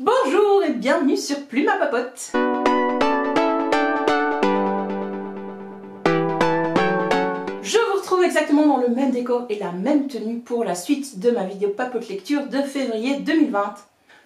Bonjour et bienvenue sur Plume à Papote. Je vous retrouve exactement dans le même décor et la même tenue pour la suite de ma vidéo papote lecture de février 2020.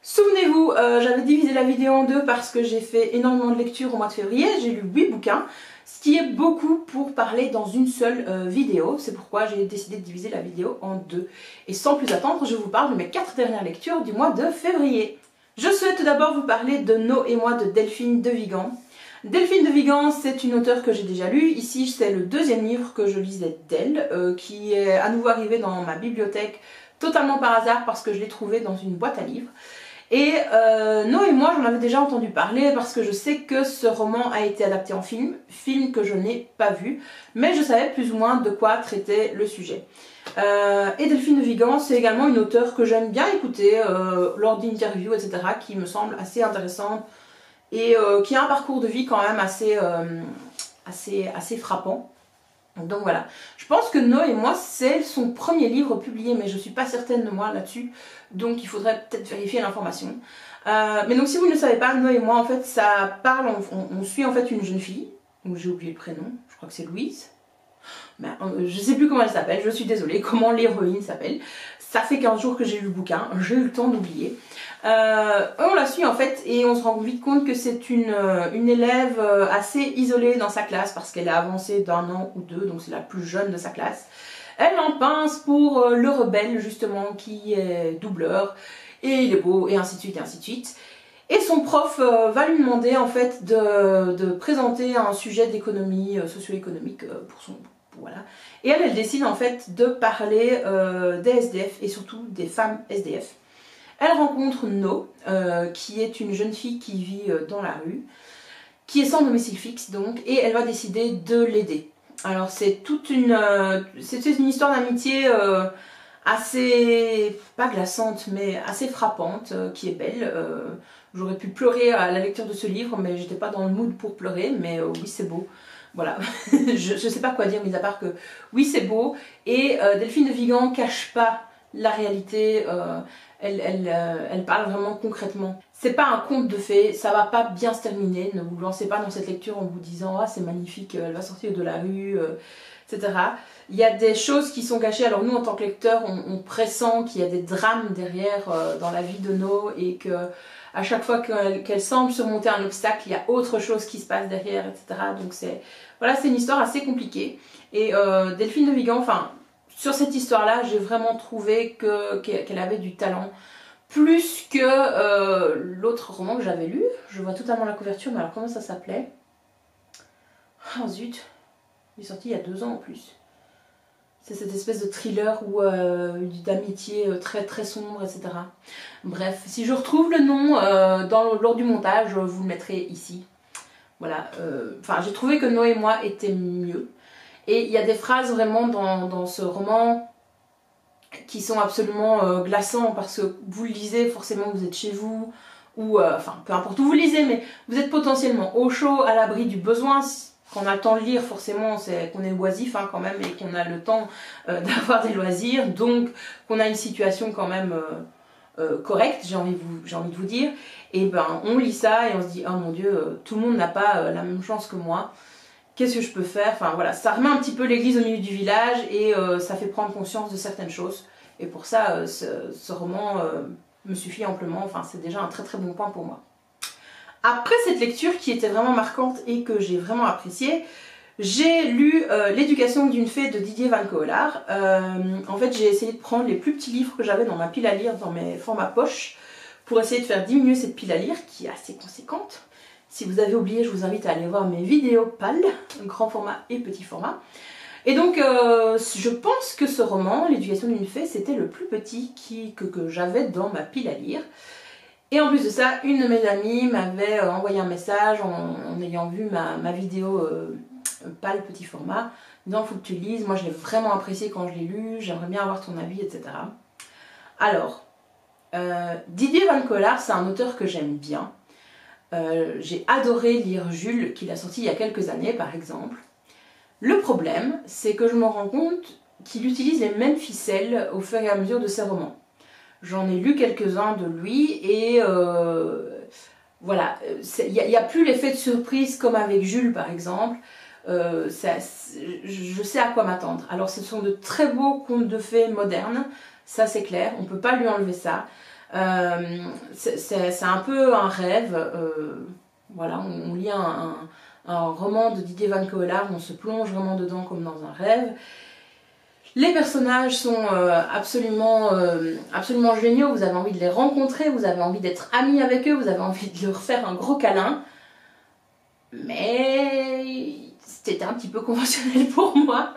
Souvenez-vous, j'avais divisé la vidéo en deux parce que j'ai fait énormément de lectures au mois de février, j'ai lu 8 bouquins, ce qui est beaucoup pour parler dans une seule vidéo, c'est pourquoi j'ai décidé de diviser la vidéo en deux. Et sans plus attendre, je vous parle de mes 4 dernières lectures du mois de février. Je souhaite tout d'abord vous parler de Nos et moi de Delphine de Vigan. Delphine de Vigan, c'est une auteure que j'ai déjà lue. Ici, c'est le deuxième livre que je lisais d'elle, qui est à nouveau arrivé dans ma bibliothèque totalement par hasard parce que je l'ai trouvé dans une boîte à livres. Et Nos et moi, j'en avais déjà entendu parler parce que je sais que ce roman a été adapté en film que je n'ai pas vu, mais je savais plus ou moins de quoi traitait le sujet. Et Delphine de Vigan, c'est également une auteure que j'aime bien écouter lors d'interviews, etc., qui me semble assez intéressante et qui a un parcours de vie quand même assez frappant. Donc voilà, je pense que Nos et moi, c'est son premier livre publié, mais je suis pas certaine de moi là-dessus, donc il faudrait peut-être vérifier l'information. Mais donc si vous ne le savez pas, Nos et moi, en fait, ça parle, on suit en fait une jeune fille, donc j'ai oublié le prénom, je crois que c'est Louise. Ben, je sais plus comment elle s'appelle, je suis désolée, comment l'héroïne s'appelle. Ça fait 15 jours que j'ai lu le bouquin, j'ai eu le temps d'oublier. On la suit en fait et on se rend vite compte que c'est une élève assez isolée dans sa classe parce qu'elle a avancé d'1 an ou 2, donc c'est la plus jeune de sa classe. Elle en pince pour le rebelle justement qui est doubleur et il est beau et ainsi de suite et ainsi de suite. Et son prof va lui demander en fait de présenter un sujet d'économie socio-économique pour son... Voilà. Et elle décide en fait de parler des SDF et surtout des femmes SDF. Elle rencontre No, qui est une jeune fille qui vit dans la rue, qui est sans domicile fixe donc, et elle va décider de l'aider. Alors c'est une histoire d'amitié assez, pas glaçante, mais assez frappante, qui est belle. J'aurais pu pleurer à la lecture de ce livre, mais j'étais pas dans le mood pour pleurer, mais oui c'est beau. Voilà, je sais pas quoi dire, mis à part que oui c'est beau, et Delphine de Vigan cache pas la réalité, elle parle vraiment concrètement. C'est pas un conte de fées, ça va pas bien se terminer, ne vous lancez pas dans cette lecture en vous disant ah c'est magnifique, elle va sortir de la rue, etc. Il y a des choses qui sont cachées, alors nous en tant que lecteurs on pressent qu'il y a des drames derrière dans la vie de No et que à chaque fois qu'elle semble surmonter un obstacle, il y a autre chose qui se passe derrière, etc. Donc voilà, c'est une histoire assez compliquée. Et Delphine de Vigan, enfin, sur cette histoire-là, j'ai vraiment trouvé qu'elle avait du talent. Plus que l'autre roman que j'avais lu. Je vois totalement la couverture, mais alors comment ça s'appelait? Oh zut, il est sorti il y a 2 ans en plus. C'est cette espèce de thriller ou d'amitié très très sombre, etc. Bref, si je retrouve le nom lors du montage, je vous le mettrai ici. Voilà, enfin j'ai trouvé que Nos et moi était mieux. Et il y a des phrases vraiment dans ce roman qui sont absolument glaçants parce que vous le lisez, forcément vous êtes chez vous, ou enfin peu importe où vous lisez, mais vous êtes potentiellement au chaud, à l'abri du besoin. Quand on a le temps de lire, forcément, c'est qu'on est oisif hein, quand même et qu'on a le temps d'avoir des loisirs, donc qu'on a une situation quand même correcte, j'ai envie de vous dire. Et ben on lit ça et on se dit oh mon dieu, tout le monde n'a pas la même chance que moi. Qu'est-ce que je peux faire? Enfin voilà, ça remet un petit peu l'église au milieu du village et ça fait prendre conscience de certaines choses. Et pour ça, ce roman me suffit amplement. Enfin, c'est déjà un très très bon point pour moi. Après cette lecture qui était vraiment marquante et que j'ai vraiment appréciée, j'ai lu L'éducation d'une fée de Didier Van Coelaert. En fait, j'ai essayé de prendre les plus petits livres que j'avais dans ma pile à lire, dans mes formats poche, pour essayer de faire diminuer cette pile à lire qui est assez conséquente. Si vous avez oublié, je vous invite à aller voir mes vidéos PAL, grand format et petit format. Et donc, je pense que ce roman, L'éducation d'une fée, c'était le plus petit que j'avais dans ma pile à lire. Et en plus de ça, une de mes amies m'avait envoyé un message en ayant vu ma vidéo PAL petit format, disant faut que tu lises, moi je l'ai vraiment apprécié quand je l'ai lu, j'aimerais bien avoir ton avis, etc. Alors, Didier Van Coelaert, c'est un auteur que j'aime bien. J'ai adoré lire Jules, qu'il a sorti il y a quelques années par exemple. Le problème, c'est que je me rends compte qu'il utilise les mêmes ficelles au fur et à mesure de ses romans. J'en ai lu quelques-uns de lui et voilà, il n'y a plus l'effet de surprise comme avec Jules par exemple. Je sais à quoi m'attendre. Alors ce sont de très beaux contes de fées modernes, ça c'est clair, on ne peut pas lui enlever ça. C'est un peu un rêve, voilà, on lit un roman de Didier Van Coelaert, on se plonge vraiment dedans comme dans un rêve. Les personnages sont absolument géniaux, vous avez envie de les rencontrer, vous avez envie d'être amis avec eux, vous avez envie de leur faire un gros câlin. Mais c'était un petit peu conventionnel pour moi.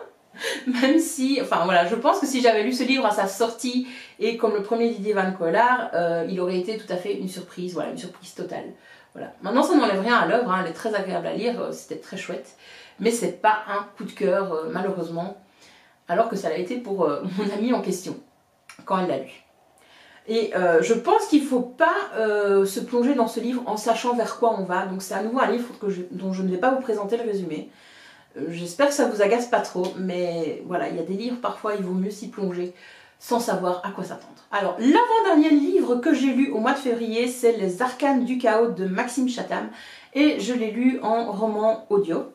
Même si, enfin voilà, je pense que si j'avais lu ce livre à sa sortie, et comme le premier Didier Van Coelaert, il aurait été tout à fait une surprise, voilà, une surprise totale. Voilà. Maintenant ça n'enlève rien à l'œuvre, hein, elle est très agréable à lire, c'était très chouette, mais c'est pas un coup de cœur malheureusement, alors que ça l'a été pour mon amie en question, quand elle l'a lu. Et je pense qu'il ne faut pas se plonger dans ce livre en sachant vers quoi on va, donc c'est à nouveau un livre dont je ne vais pas vous présenter le résumé. J'espère que ça vous agace pas trop, mais voilà, il y a des livres, parfois il vaut mieux s'y plonger sans savoir à quoi s'attendre. Alors, l'avant-dernier livre que j'ai lu au mois de février, c'est Les Arcanes du Chaos de Maxime Chatham, et je l'ai lu en roman audio.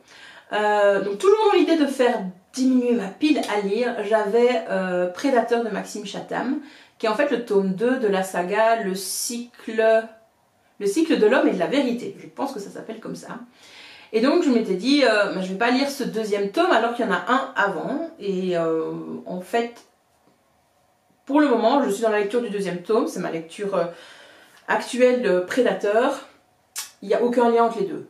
Donc toujours dans l'idée de faire diminuer ma pile à lire, j'avais Prédateur de Maxime Chatham, qui est en fait le tome 2 de la saga Le cycle de l'homme et de la vérité. Je pense que ça s'appelle comme ça. Et donc je m'étais dit, je vais pas lire ce deuxième tome alors qu'il y en a un avant. Et en fait, pour le moment, je suis dans la lecture du deuxième tome. C'est ma lecture actuelle de Prédateur. Il n'y a aucun lien entre les deux.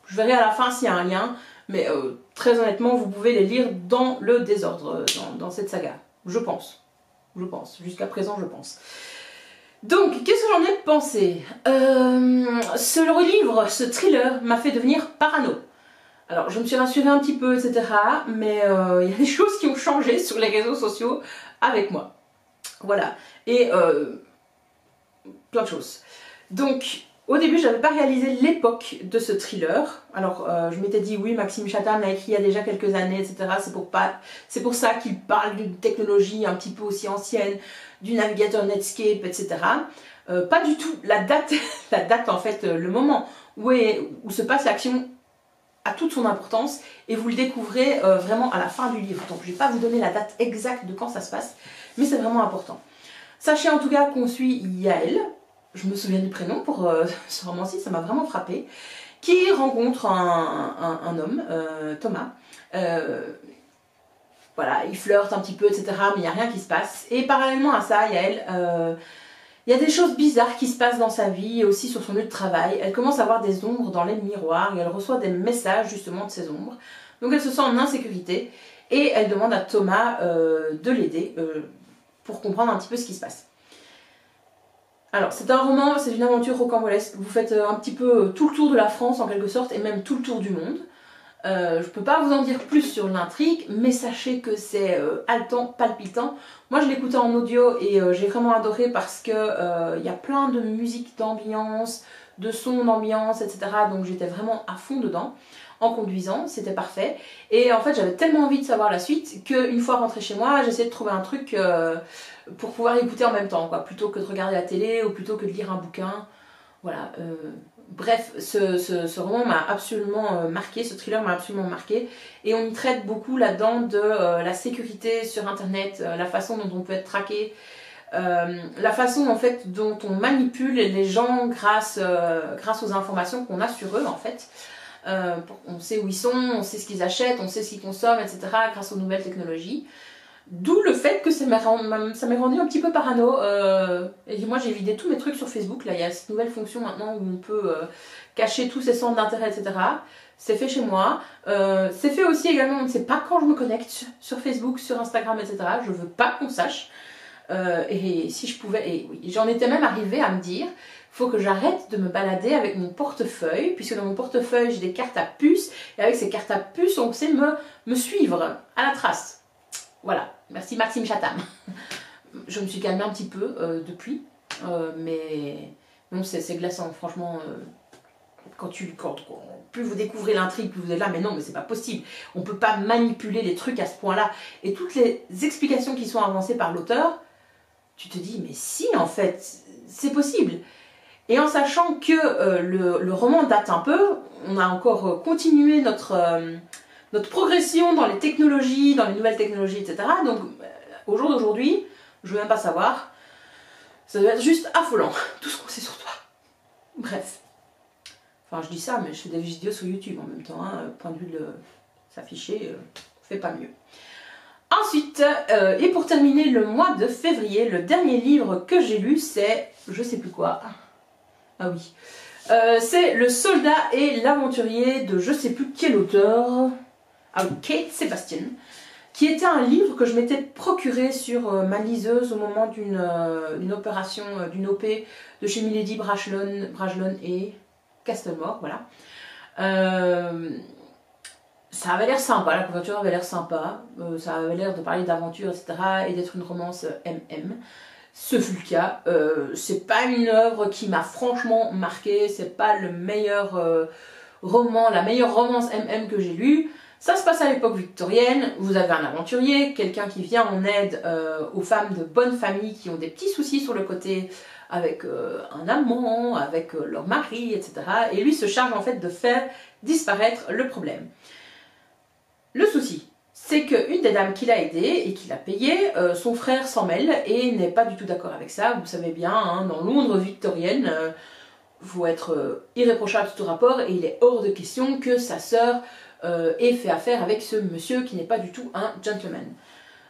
Je verrai à la fin s'il y a un lien. Mais très honnêtement, vous pouvez les lire dans le désordre, dans cette saga. Je pense. Jusqu'à présent, je pense. Donc, qu'est-ce que j'en ai pensé? Ce livre, ce thriller, m'a fait devenir parano. Alors, je me suis rassurée un petit peu, etc. Mais il y a des choses qui ont changé sur les réseaux sociaux avec moi. Voilà. Et plein de choses. Donc, au début, je n'avais pas réalisé l'époque de ce thriller. Alors, je m'étais dit, oui, Maxime Chatham l'a écrit il y a déjà quelques années, etc. C'est pour ça qu'il parle d'une technologie un petit peu aussi ancienne, du navigateur Netscape, etc. Pas du tout. La date en fait, le moment où se passe l'action a toute son importance et vous le découvrez vraiment à la fin du livre. Donc, je ne vais pas vous donner la date exacte de quand ça se passe, mais c'est vraiment important. Sachez en tout cas qu'on suit Yael. Je me souviens du prénom pour ce roman-ci, ça m'a vraiment frappé, qui rencontre un homme, Thomas. Voilà, il flirte un petit peu, etc., mais il n'y a rien qui se passe. Et parallèlement à ça, il y a des choses bizarres qui se passent dans sa vie et aussi sur son lieu de travail. Elle commence à voir des ombres dans les miroirs et elle reçoit des messages justement de ces ombres. Donc elle se sent en insécurité et elle demande à Thomas de l'aider pour comprendre un petit peu ce qui se passe. Alors, c'est un roman, c'est une aventure rocambolesque. Vous faites un petit peu tout le tour de la France en quelque sorte et même tout le tour du monde. Je ne peux pas vous en dire plus sur l'intrigue, mais sachez que c'est haletant, palpitant. Moi, je l'écoutais en audio et j'ai vraiment adoré parce que y a plein de musique d'ambiance, de sons d'ambiance, etc. Donc j'étais vraiment à fond dedans en conduisant, c'était parfait. Et en fait, j'avais tellement envie de savoir la suite qu'une fois rentrée chez moi, j'essayais de trouver un truc pour pouvoir l'écouter en même temps, quoi, plutôt que de regarder la télé ou plutôt que de lire un bouquin. Voilà. Bref, ce roman m'a absolument marqué, ce thriller m'a absolument marqué. Et on y traite beaucoup là-dedans de la sécurité sur Internet, la façon dont on peut être traqué, la façon en fait dont on manipule les gens grâce aux informations qu'on a sur eux en fait. On sait où ils sont, on sait ce qu'ils achètent, on sait ce qu'ils consomment, etc. grâce aux nouvelles technologies. D'où le fait que ça m'est rendu un petit peu parano. Et moi j'ai vidé tous mes trucs sur Facebook. Là il y a cette nouvelle fonction maintenant où on peut cacher tous ses centres d'intérêt, etc. C'est fait chez moi. C'est fait aussi également, on ne sait pas quand je me connecte sur Facebook, sur Instagram, etc. Je veux pas qu'on sache. Et si je pouvais, et oui, j'en étais même arrivée à me dire, faut que j'arrête de me balader avec mon portefeuille, puisque dans mon portefeuille j'ai des cartes à puce, et avec ces cartes à puce on sait me suivre à la trace. Voilà, merci Maxime Chatham. Je me suis calmée un petit peu depuis, mais non, c'est glaçant, franchement. Plus vous découvrez l'intrigue, plus vous êtes là, mais non, mais c'est pas possible. On peut pas manipuler les trucs à ce point-là. Et toutes les explications qui sont avancées par l'auteur, tu te dis, mais si, en fait, c'est possible. Et en sachant que le roman date un peu, on a encore continué notre progression dans les technologies, dans les nouvelles technologies, etc. Donc au jour d'aujourd'hui, je veux même pas savoir, ça doit être juste affolant, tout ce qu'on sait sur toi. Bref. Enfin, je dis ça, mais je fais des vidéos sur YouTube en même temps, hein, point de vue de s'afficher, on fait pas mieux. Ensuite, et pour terminer le mois de février, le dernier livre que j'ai lu, c'est, je sais plus quoi, ah oui, c'est Le Soldat et l'Aventurier de je sais plus quel auteur, ah oui, Kate Sebastian, qui était un livre que je m'étais procuré sur ma liseuse au moment d'une opération, d'une OP de chez Milady Brajlon et Castlemore, voilà. Ça avait l'air sympa, la couverture avait l'air sympa, ça avait l'air de parler d'aventure, etc. et d'être une romance MM. Ce fut le cas. C'est pas une œuvre qui m'a franchement marqué, c'est pas le meilleur roman, la meilleure romance MM que j'ai lue. Ça se passe à l'époque victorienne, vous avez un aventurier, quelqu'un qui vient en aide aux femmes de bonne famille qui ont des petits soucis sur le côté avec un amant, avec leur mari, etc. Et lui se charge en fait de faire disparaître le problème. Le souci, c'est qu'une des dames qui l'a aidé et qui l'a payé, son frère s'en mêle et n'est pas du tout d'accord avec ça. Vous savez bien, hein, dans Londres victorienne, faut être irréprochable sur tout rapport et il est hors de question que sa sœur ait fait affaire avec ce monsieur qui n'est pas du tout un gentleman.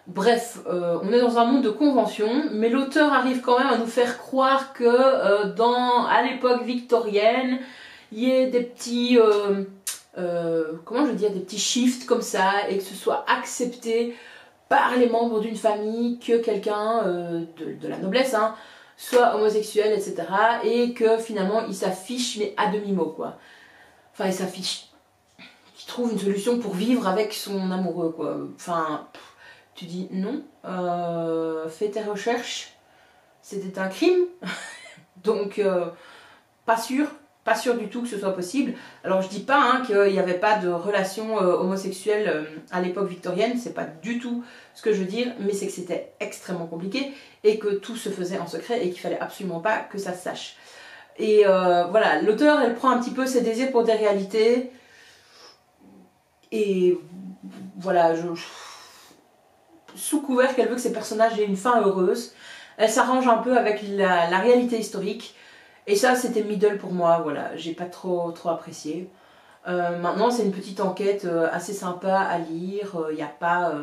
Bref, on est dans un monde de conventions, mais l'auteur arrive quand même à nous faire croire que à l'époque victorienne, il y ait des petits... comment je veux dire, des petits shifts comme ça et que ce soit accepté par les membres d'une famille que quelqu'un de la noblesse hein, soit homosexuel, etc. et que finalement il s'affiche mais à demi-mot quoi. Enfin il s'affiche, il trouve une solution pour vivre avec son amoureux quoi. Enfin tu dis non, fais tes recherches, c'était un crime donc pas sûr. Pas sûr du tout que ce soit possible. Alors je dis pas hein, qu'il n'y avait pas de relation homosexuelle à l'époque victorienne, c'est pas du tout ce que je veux dire, mais c'est que c'était extrêmement compliqué et que tout se faisait en secret et qu'il fallait absolument pas que ça se sache. Et voilà, l'auteur elle prend un petit peu ses désirs pour des réalités et voilà, sous couvert qu'elle veut que ses personnages aient une fin heureuse, elle s'arrange un peu avec la réalité historique. Et ça c'était middle pour moi, voilà, j'ai pas trop apprécié. Maintenant c'est une petite enquête assez sympa à lire, il n'y a pas...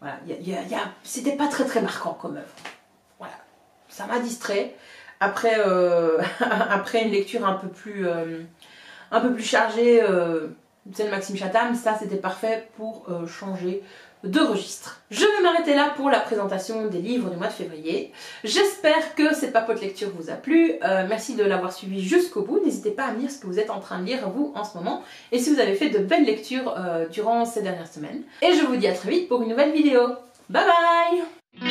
voilà, c'était pas très marquant comme œuvre. Voilà, ça m'a distrait. Après, après une lecture un peu plus chargée, celle de Maxime Chatham, ça c'était parfait pour changer de registre. Je vais m'arrêter là pour la présentation des livres du mois de février. J'espère que cette papote lecture vous a plu. Merci de l'avoir suivi jusqu'au bout. N'hésitez pas à me dire ce que vous êtes en train de lire vous en ce moment et si vous avez fait de belles lectures durant ces dernières semaines. Et je vous dis à très vite pour une nouvelle vidéo. Bye bye!